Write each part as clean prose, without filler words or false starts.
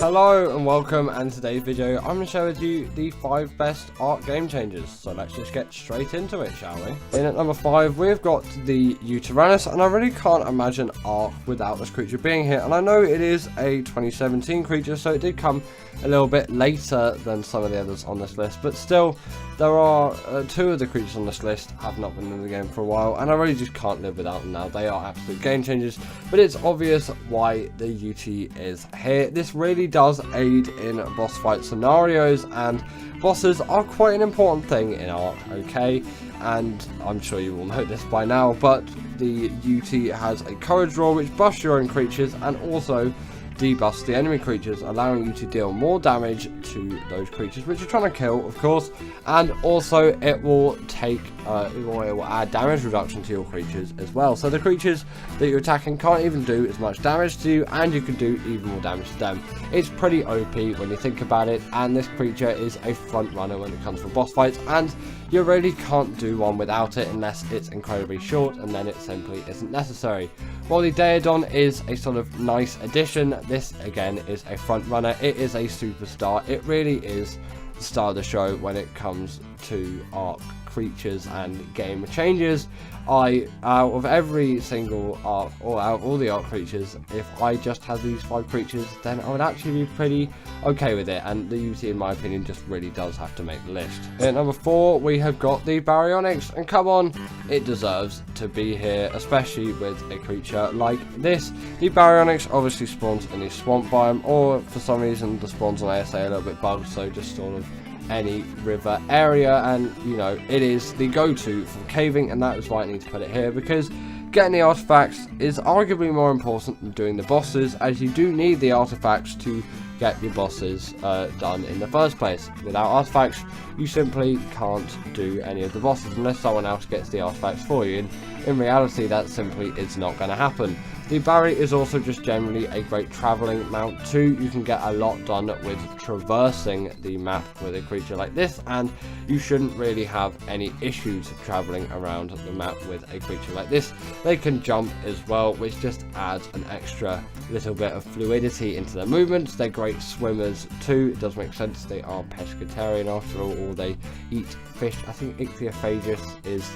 Hello and welcome, and today's video I'm going to share with you the 5 best Ark game changers. So let's just get straight into it, shall we? In at number 5 we've got the Uranus, and I really can't imagine Ark without this creature being here. And I know it is a 2017 creature, so it did come a little bit later than some of the others on this list, but still there are 2 of the creatures on this list have not been in the game for a while, and I really just can't live without them now. They are absolute game changers, but it's obvious why the UT is here. This really does aid in boss fight scenarios, and bosses are quite an important thing in Ark, okay? And I'm sure you all know this by now, but the UT has a courage roll which buffs your own creatures and also debuffs the enemy creatures, allowing you to deal more damage to those creatures which you're trying to kill, of course. And also it will take it will add damage reduction to your creatures as well, so the creatures that you're attacking can't even do as much damage to you, and you can do even more damage to them. It's pretty OP when you think about it, and this creature is a front runner when it comes to boss fights, and you really can't do one without it unless it's incredibly short, and then it simply isn't necessary. While the Daedon is a sort of nice addition, this again is a front runner. It is a superstar. It really is the star of the show when it comes to Ark creatures and game changes. Out of every single Ark, or out of all the Ark creatures, if I just had these 5 creatures, then I would actually be pretty okay with it, and the UT in my opinion just really does have to make the list. At number 4 we have got the Baryonyx, and come on, it deserves to be here, especially with a creature like this. The Baryonyx obviously spawns in the swamp biome, or for some reason the spawns on ASA a little bit bugged, so just sort of any river area, and you know, it is the go-to for caving, and that is why I need to put it here, because getting the artifacts is arguably more important than doing the bosses, as you do need the artifacts to get your bosses done in the first place. Without artifacts you simply can't do any of the bosses unless someone else gets the artifacts for you, and in reality that simply is not going to happen. The Barry is also just generally a great travelling mount too. You can get a lot done with traversing the map with a creature like this, and you shouldn't really have any issues travelling around the map with a creature like this. They can jump as well, which just adds an extra little bit of fluidity into their movements. They're great swimmers too. It does make sense, they are pescatarian after all, or they eat fish. I think ichthyophagous is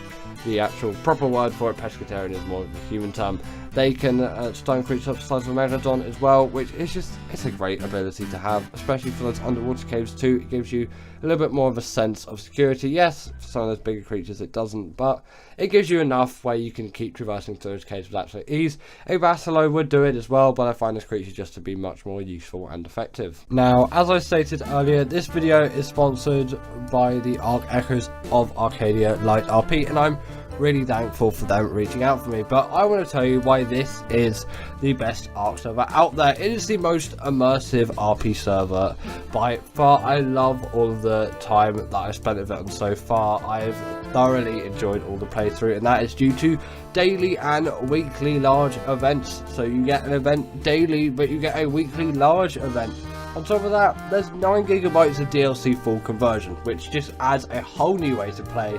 the actual proper word for it. Pescatarian is more of a human term. They can stun creatures up to the size of a Megalodon as well, which is just, it's a great ability to have, especially for those underwater caves too. It gives you a little bit more of a sense of security. Yes, for some of those bigger creatures it doesn't, but it gives you enough where you can keep traversing through those caves with absolute ease. A Basilo would do it as well, but I find this creature just to be much more useful and effective. Now, as I stated earlier, this video is sponsored by the Ark Echoes of Arcadia Light RP, and I'm really thankful for them reaching out for me. But I want to tell you why this is the best Ark server out there. It is the most immersive RP server by far. I love all of the time that I've spent with it, and so far I've thoroughly enjoyed all the playthrough, and that is due to daily and weekly large events. So you get an event daily, but you get a weekly large event. On top of that, there's 9 GB of DLC full conversion, which just adds a whole new way to play.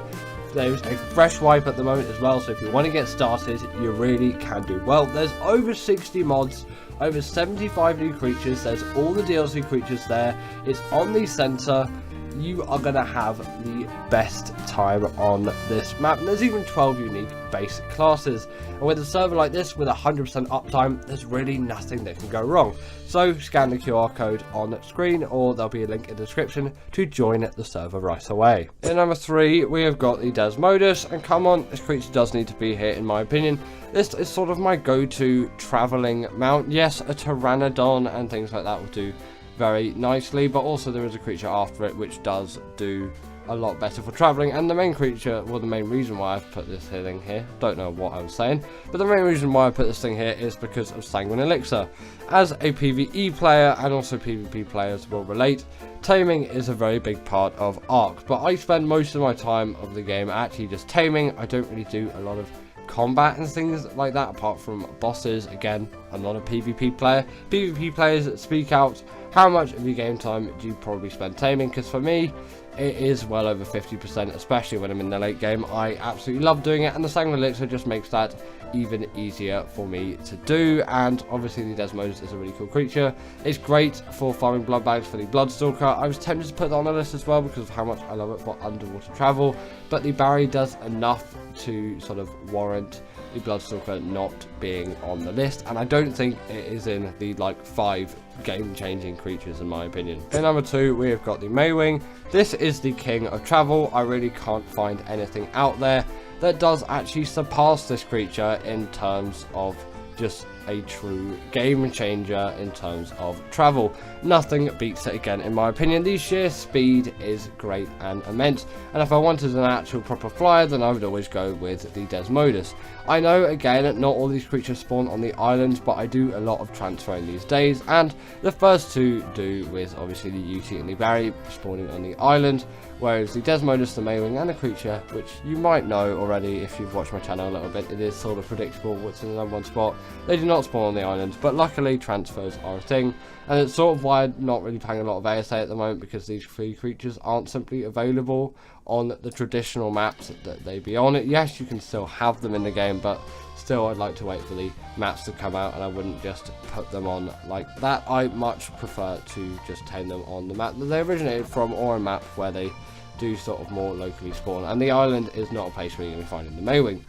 There's a fresh wipe at the moment as well, so if you want to get started, you really can do well. There's over 60 mods, over 75 new creatures, there's all the DLC creatures there, it's on the center. You are going to have the best time on this map, and there's even 12 unique basic classes, and with a server like this with 100% uptime, there's really nothing that can go wrong. So scan the QR code on screen, or there'll be a link in the description to join the server right away. In number 3 we have got the Desmodus, and come on, this creature does need to be here in my opinion. This is sort of my go-to travelling mount. Yes, a Pteranodon and things like that will do very nicely, but also there is a creature after it which does do a lot better for travelling, and the main creature, well, the main reason why I've put this thing here, don't know what I'm saying, but the main reason why I put this thing here is because of Sanguine Elixir. As a PvE player, and also PvP players will relate, taming is a very big part of Ark, but I spend most of my time of the game actually just taming. I don't really do a lot of combat and things like that apart from bosses. Again, I'm not a PvP player. PvP players speak out, how much of your game time do you probably spend taming? Because for me, it is well over 50%, especially when I'm in the late game. I absolutely love doing it, and the Sanguine Elixir just makes that even easier for me to do. And obviously the Desmodus is a really cool creature. It's great for farming blood bags for the Bloodstalker. I was tempted to put that on the list as well because of how much I love it for underwater travel, but the Barry does enough to sort of warrant the Bloodstalker not being on the list, and I don't think it is in the like 5 game-changing creatures in my opinion. In number 2 we have got the Maywing. This is the king of travel. I really can't find anything out there that does actually surpass this creature in terms of just a true game changer in terms of travel. Nothing beats it again in my opinion. The sheer speed is great and immense, and if I wanted an actual proper flyer, then I would always go with the Desmodus. I know again not all these creatures spawn on the islands, but I do a lot of transferring these days, and the first two do with obviously the UT and the Barry spawning on the island, whereas the Desmodus, the Maywing, and the creature, which you might know already if you've watched my channel a little bit, it is sort of predictable what's in the #1 spot. They do not spawn on the island, but luckily transfers are a thing, and it's sort of why I'm not really playing a lot of ASA at the moment, because these 3 creatures aren't simply available on the traditional maps that they be on. Yes, you can still have them in the game, but still I'd like to wait for the maps to come out, and I wouldn't just put them on like that. I much prefer to just tame them on the map that they originated from, or a map where they do sort of more locally spawn, and the island is not a place where you're going to be finding the Maywing.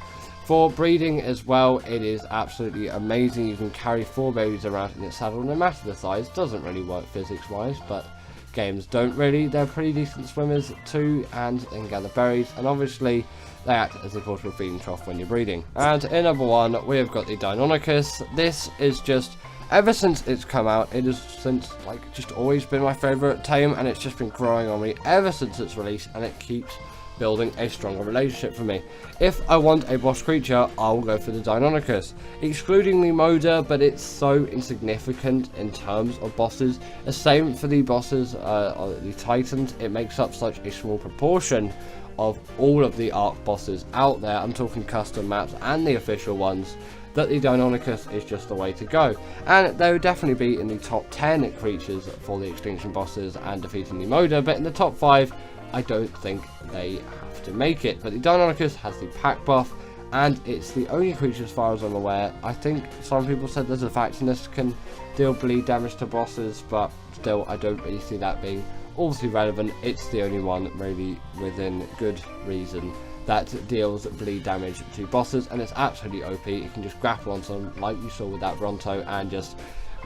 For breeding as well, it is absolutely amazing. You can carry 4 babies around in its saddle, no matter the size. Doesn't really work physics wise, but games don't really. They're pretty decent swimmers too, and then gather berries, and obviously they act as a portable feeding trough when you're breeding. And in number 1 we have got the Deinonychus. This is just, ever since it's come out, it has since like just always been my favourite tame, and it's just been growing on me ever since its release, and it keeps building a stronger relationship for me. If I want a boss creature, I'll go for the Deinonychus, excluding the Moda, but it's so insignificant in terms of bosses. The same for the bosses, the Titans. It makes up such a small proportion of all of the Ark bosses out there. I'm talking custom maps and the official ones, that the Deinonychus is just the way to go. And they would definitely be in the top 10 creatures for the extinction bosses and defeating the Moda, but in the top 5 I don't think they have to make it. But the Deinonychus has the pack buff, and it's the only creature, as far as I'm aware. I think some people said there's a Factionist can deal bleed damage to bosses, but still I don't really see that being obviously relevant. It's the only one really within good reason that deals bleed damage to bosses, and it's absolutely OP. You can just grapple on someone like you saw with that Bronto and just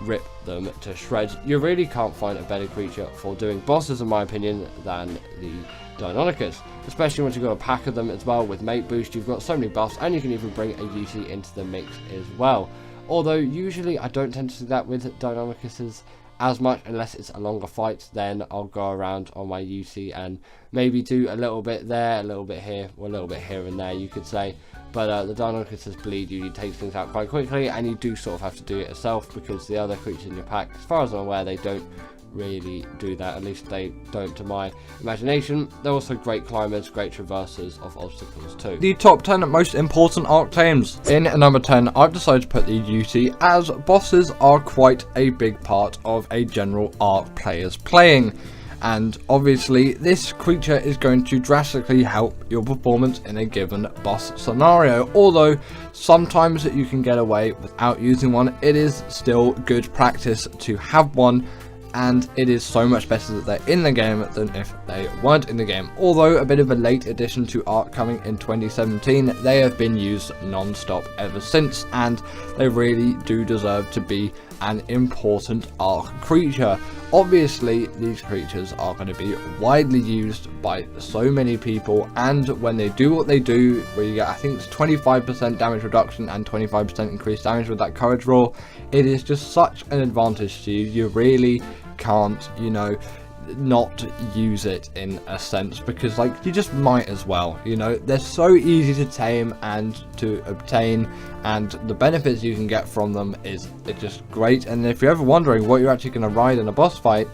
rip them to shreds. You really can't find a better creature for doing bosses in my opinion than the Deinonychus, especially once you've got a pack of them as well with mate boost. You've got so many buffs, and you can even bring a UC into the mix as well, although usually I don't tend to see that with Deinonychuses as much unless it's a longer fight. Then I'll go around on my UC and maybe do a little bit there, a little bit here, or a little bit here and there, you could say. But the Deinonychus bleed usually takes things out quite quickly, and you do sort of have to do it yourself, because the other creatures in your pack, as far as I'm aware, they don't really do that. At least they don't to my imagination. They're also great climbers, great traversers of obstacles too. The top 10 most important Ark Tames. In number 10, I've decided to put the UT, as bosses are quite a big part of a general Ark player's playing. And obviously this creature is going to drastically help your performance in a given boss scenario. Although sometimes you can get away without using one, it is still good practice to have one, and it is so much better that they're in the game than if they weren't in the game. Although a bit of a late addition to Ark coming in 2017, they have been used non-stop ever since, and they really do deserve to be an important Ark creature. Obviously these creatures are going to be widely used by so many people, and when they do what they do, where you get, I think it's 25% damage reduction and 25% increased damage with that courage roll, it is just such an advantage to you. You really can't, you know, not use it in a sense, because like you just might as well, you know. They're so easy to tame and to obtain, and the benefits you can get from them is just great. And if you're ever wondering what you're actually going to ride in a boss fight,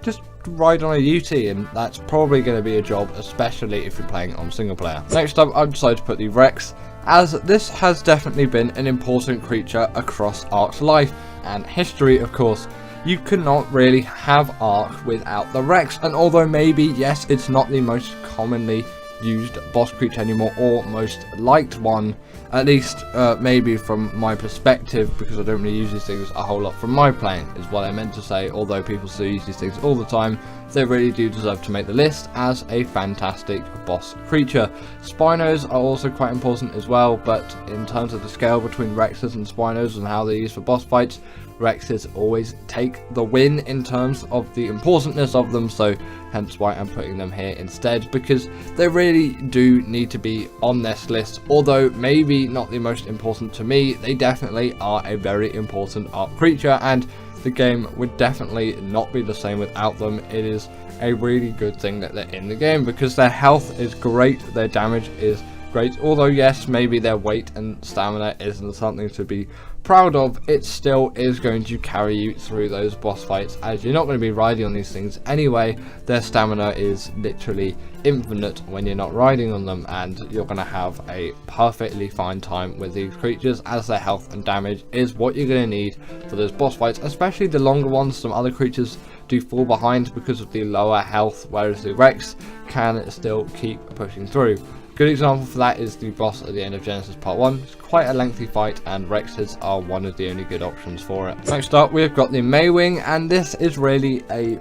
just ride on a UT, and that's probably going to be a job, especially if you're playing on single player. Next up, I've decided to put the Rex, as this has definitely been an important creature across Ark's life and history. Of course, you cannot really have Ark without the Rex. And although maybe, yes, it's not the most commonly used boss creature anymore, or most liked one, at least maybe from my perspective, because I don't really use these things a whole lot from my playing, is what I meant to say. Although people still use these things all the time, they really do deserve to make the list as a fantastic boss creature. Spinos are also quite important as well, but in terms of the scale between Rexes and Spinos and how they're used for boss fights, Rexes always take the win in terms of the importance of them, so hence why I'm putting them here instead, because they really do need to be on this list. Although maybe not the most important to me, they definitely are a very important Ark creature, and the game would definitely not be the same without them. It is a really good thing that they're in the game, because their health is great, their damage is great. Although yes, maybe their weight and stamina isn't something to be proud of, it still is going to carry you through those boss fights, as you're not going to be riding on these things anyway. Their stamina is literally infinite when you're not riding on them, and you're going to have a perfectly fine time with these creatures, as their health and damage is what you're going to need for those boss fights, especially the longer ones. Some other creatures do fall behind because of the lower health, whereas the Rex can still keep pushing through. Good example for that is the boss at the end of Genesis Part 1. It's quite a lengthy fight, and Rexes are one of the only good options for it. Next up, we've got the Maywing, and this is really a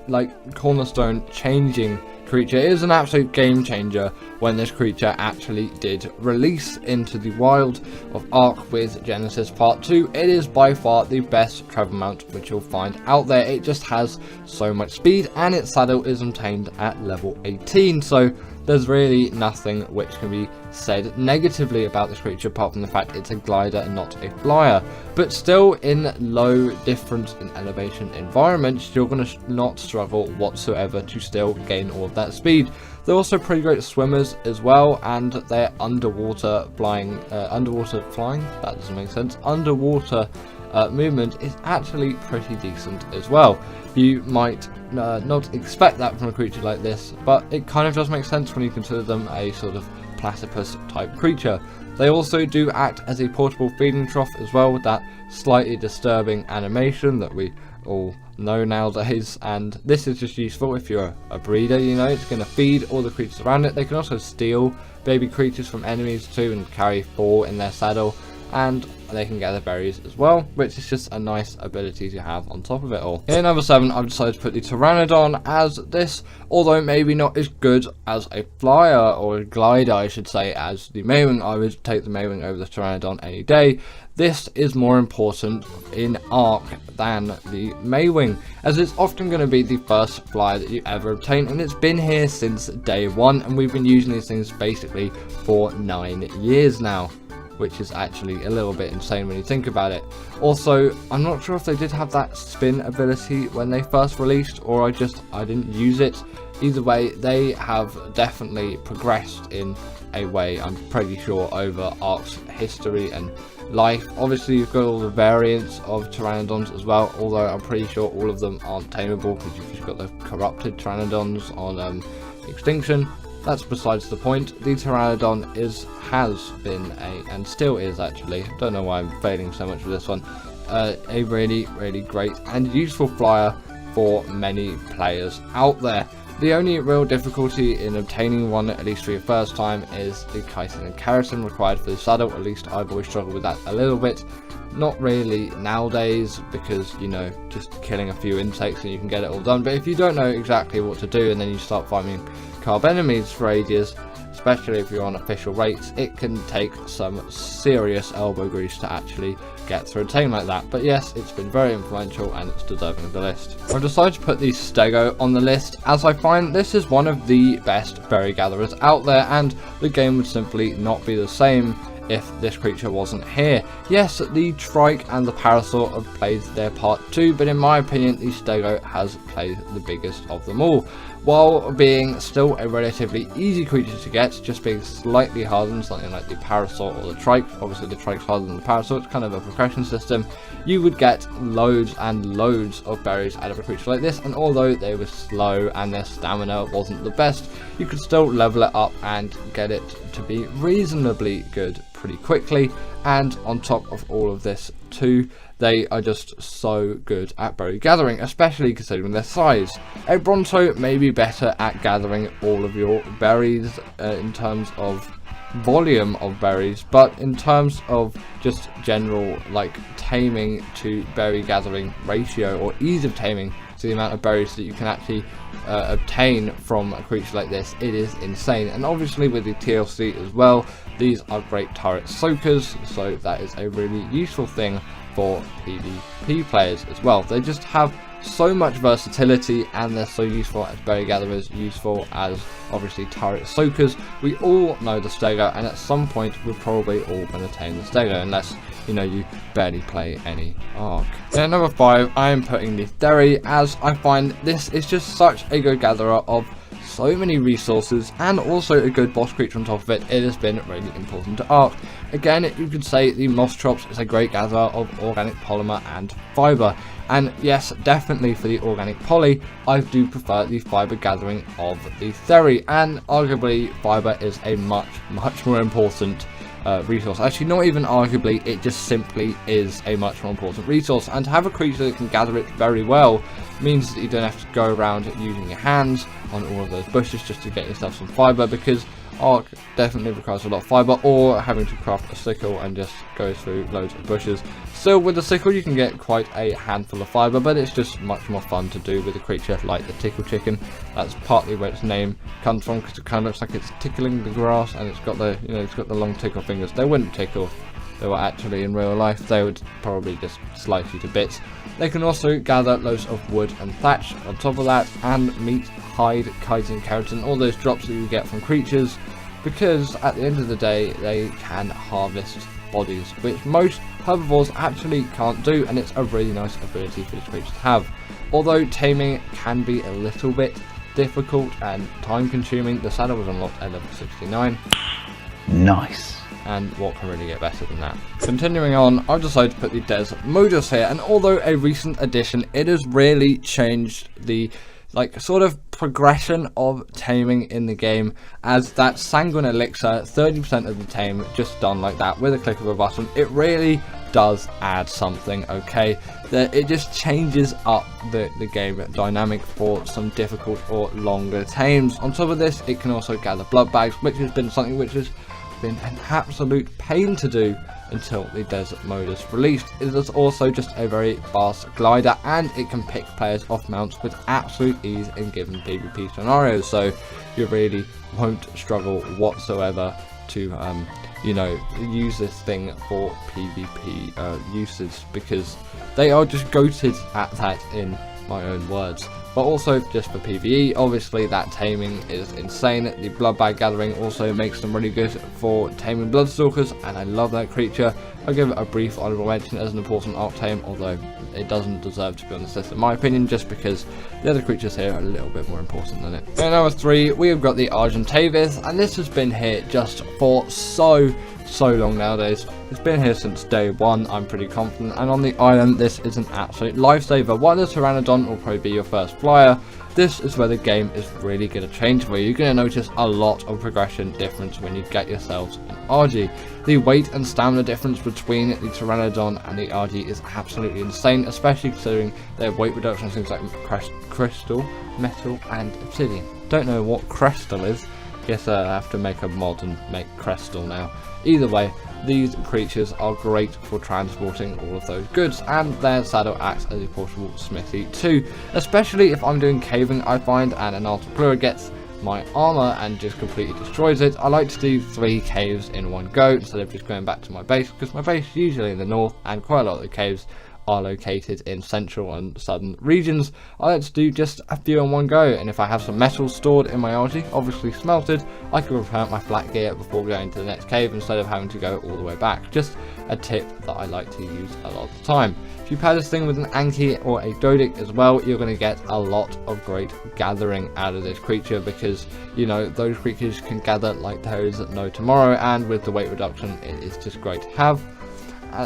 cornerstone changing creature. It is an absolute game changer when this creature actually did release into the wild of Ark with Genesis Part 2. It is by far the best Trevor mount which you'll find out there. It just has so much speed, and its saddle is obtained at level 18, so there's really nothing which can be said negatively about this creature, apart from the fact it's a glider and not a flyer. But still, in low difference in elevation environments, you're going to not struggle whatsoever to still gain all of that speed. They're also pretty great swimmers as well, and their underwater flying, that doesn't make sense, underwater movement is actually pretty decent as well. You might not expect that from a creature like this, but it kind of does make sense when you consider them a sort of platypus type creature. They also do act as a portable feeding trough as well, with that slightly disturbing animation that we all know nowadays, and this is just useful if you're a breeder. You know, it's going to feed all the creatures around it. They can also steal baby creatures from enemies too and carry 4 in their saddle, and they can gather berries as well, which is just a nice ability to have on top of it all. Here, number 7, I've decided to put the Pteranodon, as this, although maybe not as good as a flyer or a glider, I should say, as the Maywing. I would take the Maywing over the Pteranodon any day. This is more important in Ark than the Maywing, as it's often going to be the first flyer that you ever obtain, and it's been here since day 1, and we've been using these things basically for 9 years now, which is actually a little bit insane when you think about it. Also, I'm not sure if they did have that spin ability when they first released, or I didn't use it. Either way, they have definitely progressed in a way, I'm pretty sure, over Ark's history and life. Obviously, you've got all the variants of Pteranodons as well, although I'm pretty sure all of them aren't tameable, because you've just got the corrupted Pteranodons on Extinction. That's besides the point. The Pteranodon has been and still is actually, don't know why I'm failing so much with this one, a really, really great and useful flyer for many players out there. The only real difficulty in obtaining one, at least for your first time, is the chitin and keratin required for the saddle. At least I've always struggled with that a little bit. Not really nowadays, because, you know, just killing a few insects and you can get it all done. But if you don't know exactly what to do, and then you start fighting carb enemies for ages, especially if you're on official rates, it can take some serious elbow grease to actually get through a team like that. But yes, it's been very influential, and it's deserving of the list. I've decided to put the Stego on the list, as I find this is one of the best berry gatherers out there, and the game would simply not be the same if this creature wasn't here. Yes, the Trike and the Parasaur have played their part too, but in my opinion, the Stego has played the biggest of them all. While being still a relatively easy creature to get, just being slightly harder than something like the Parasaur or the Trike. Obviously the Trike's harder than the Parasaur, it's kind of a progression system. You would get loads and loads of berries out of a creature like this, and although they were slow and their stamina wasn't the best, you could still level it up and get it to be reasonably good pretty quickly, and on top of all of this too, they are just so good at berry gathering, especially considering their size. A Bronto may be better at gathering all of your berries in terms of volume of berries, but in terms of just general like taming to berry gathering ratio, or ease of taming to the amount of berries that you can actually obtain from a creature like this, it is insane. And obviously with the TLC as well, these are great turret soakers, so that is a really useful thing for PvP players as well. They just have so much versatility, and they're so useful as berry gatherers, useful as obviously turret soakers. We all know the Stego, and at some point we're probably all going to tame the Stego, unless you know you barely play any Ark. At number 5, I am putting the Therry, as I find this is just such a good gatherer of so many resources, and also a good boss creature on top of it. It has been really important to Ark. Again, you could say the Mostrops is a great gatherer of organic polymer and fibre, and yes, definitely for the organic poly, I do prefer the fibre gathering of the Therry, and arguably fibre is a much more important resource. Actually, not even arguably, it just simply is a much more important resource, and to have a creature that can gather it very well means that you don't have to go around using your hands on all of those bushes just to get yourself some fibre, because Ark definitely requires a lot of fibre, or having to craft a sickle and just go through loads of bushes. Still, with the sickle you can get quite a handful of fibre, but it's just much more fun to do with a creature like the Tickle Chicken. That's partly where its name comes from, because it kind of looks like it's tickling the grass, and it's got the, you know, it's got the long tickle fingers. They wouldn't tickle if they were actually in real life, they would probably just slice you to bits. They can also gather loads of wood and thatch on top of that, and meat, hide, chitin, keratin, all those drops that you get from creatures, because at the end of the day they can harvest bodies, which most herbivores actually can't do, and it's a really nice ability for this creature to have. Although taming can be a little bit difficult and time consuming, the saddle was unlocked at level 69. Nice. And what can really get better than that? Continuing on, I've decided to put the Desert Modus here, and although a recent addition, it has really changed the sort of progression of taming in the game, as that Sanguine Elixir, 30% of the tame just done like that with a click of a button. It really does add something, okay? That it just changes up the game dynamic for some difficult or longer tames. On top of this, it can also gather blood bags, which has been something which has been an absolute pain to do until the Desert Modus released. It is also just a very fast glider, and it can pick players off mounts with absolute ease in given PvP scenarios, so you really won't struggle whatsoever to you know, use this thing for PvP uses, because they are just goated at that, in my own words. But also just for PvE, obviously that taming is insane. The blood bag gathering also makes them really good for taming Bloodstalkers, and I love that creature. I'll give it a brief honorable mention as an important Ark tame, although it doesn't deserve to be on this list in my opinion, just because the other creatures here are a little bit more important than it. At number 3, we have got the Argentavis, and this has been here just for so long nowadays. It's been here since day one, I'm pretty confident, and on the island this is an absolute lifesaver. While the Pteranodon will probably be your first flyer, this is where the game is really going to change for you. You're going to notice a lot of progression difference when you get yourselves an RG. The weight and stamina difference between the Pteranodon and the RG is absolutely insane, especially considering their weight reduction on things like crystal, metal and obsidian. Don't know what crystal is. Guess I have to make a mod and make crystal now. Either way, these creatures are great for transporting all of those goods, and their saddle acts as a portable smithy too, especially if I'm doing caving, I find, and an Altaplura gets my armor and just completely destroys it. I like to do 3 caves in one go instead of just going back to my base, because my base is usually in the north, and quite a lot of the caves are located in central and southern regions. I like to do just a few in one go, and if I have some metal stored in my RG, obviously smelted, I can repair my flat gear before going to the next cave instead of having to go all the way back. Just a tip that I like to use a lot of the time. If you pair this thing with an Anki or a Dodic as well, you're going to get a lot of great gathering out of this creature, because, you know, those creatures can gather like there is no tomorrow, and with the weight reduction, it is just great to have.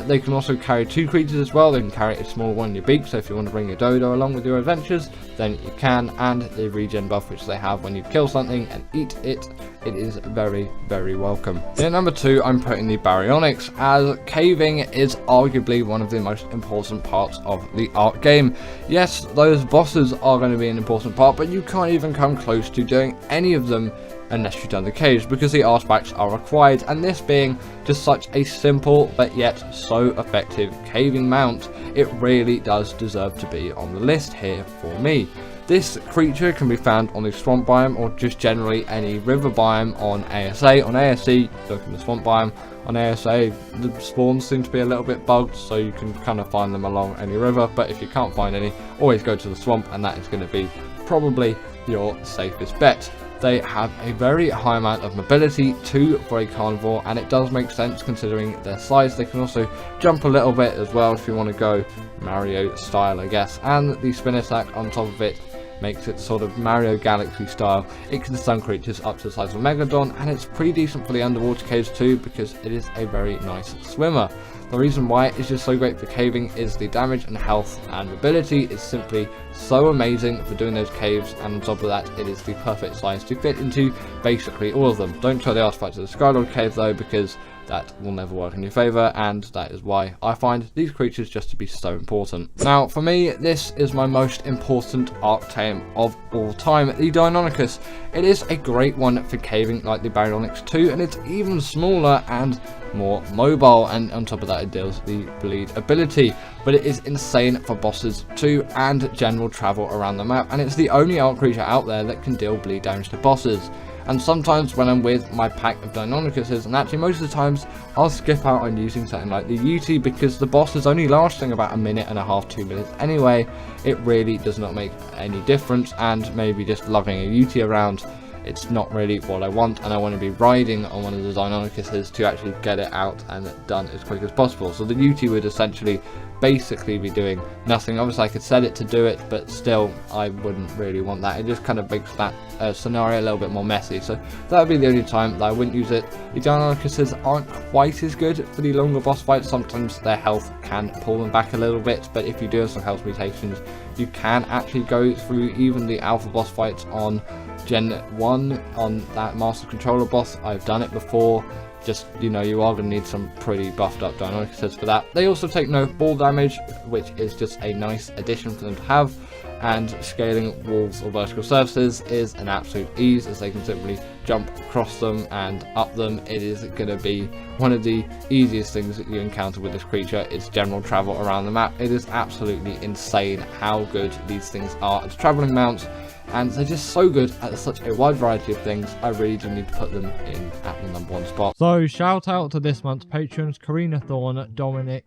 They can also carry 2 creatures as well. They can carry a small one in your beak, so if you want to bring your dodo along with your adventures, then you can. And the regen buff which they have when you kill something and eat it, it is very, very welcome. In number 2, I'm putting the baryonyx, as caving is arguably one of the most important parts of the Ark game. Yes, those bosses are going to be an important part, but you can't even come close to doing any of them unless you've done the caves, because the artifacts are required, and this being just such a simple but yet so effective caving mount, it really does deserve to be on the list here for me. This creature can be found on the swamp biome, or just generally any river biome on ASA. On ASC, look in the swamp biome. On ASA, the spawns seem to be a little bit bugged, so you can kind of find them along any river, but if you can't find any, always go to the swamp, and that is going to be probably your safest bet. They have a very high amount of mobility too for a carnivore, and it does make sense considering their size. They can also jump a little bit as well if you want to go Mario style, I guess, and the spin attack on top of it makes it sort of Mario Galaxy style. It can stun creatures up to the size of a Megalodon, and it's pretty decent for the underwater caves too, because it is a very nice swimmer. The reason why it's just so great for caving is the damage and health and mobility is simply so amazing for doing those caves, and on top of that, it is the perfect size to fit into basically all of them. Don't try the artifact of the Skylord cave though, because that will never work in your favour, and that is why I find these creatures just to be so important. Now, for me, this is my most important Ark Tame of all time, the Deinonychus. It is a great one for caving like the Baryonyx 2, and it's even smaller and more mobile, and on top of that it deals the bleed ability, but it is insane for bosses too and general travel around the map, and it's the only Ark creature out there that can deal bleed damage to bosses. And sometimes when I'm with my pack of Deinonychuses, and actually most of the times, I'll skip out on using something like the UT, because the boss is only lasting about 1.5 minutes, 2 minutes anyway. It really does not make any difference, and maybe just lugging a UT around, it's not really what I want, and I want to be riding on one of the Deinonychuses to actually get it out and done as quick as possible. So the UT would essentially basically be doing nothing. Obviously I could set it to do it, but still I wouldn't really want that. It just kind of makes that scenario a little bit more messy, so that would be the only time that I wouldn't use it. The Deinonychuses aren't quite as good for the longer boss fights. Sometimes their health can pull them back a little bit, but if you do have some health mutations, you can actually go through even the alpha boss fights on Gen 1 on that Master Controller boss. I've done it before. Just, you know, you are going to need some pretty buffed up Deinonychuses for that. They also take no ball damage, which is just a nice addition for them to have, and scaling walls or vertical surfaces is an absolute ease, as they can simply jump across them and up them. It is going to be one of the easiest things that you encounter with this creature. It's general travel around the map. It is absolutely insane how good these things are as traveling mounts, and they're just so good at such a wide variety of things. I really do need to put them in at the #1 spot. So shout out to this month's patrons: Karina Thorne, Dominic,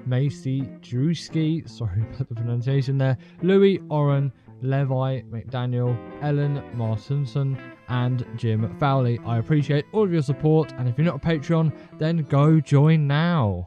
Macy Drewski, sorry about the pronunciation there, Louis Oren, Levi McDaniel, Ellen Martinson, and Jim Fowley. I appreciate all of your support, and if you're not a Patreon, then go join now.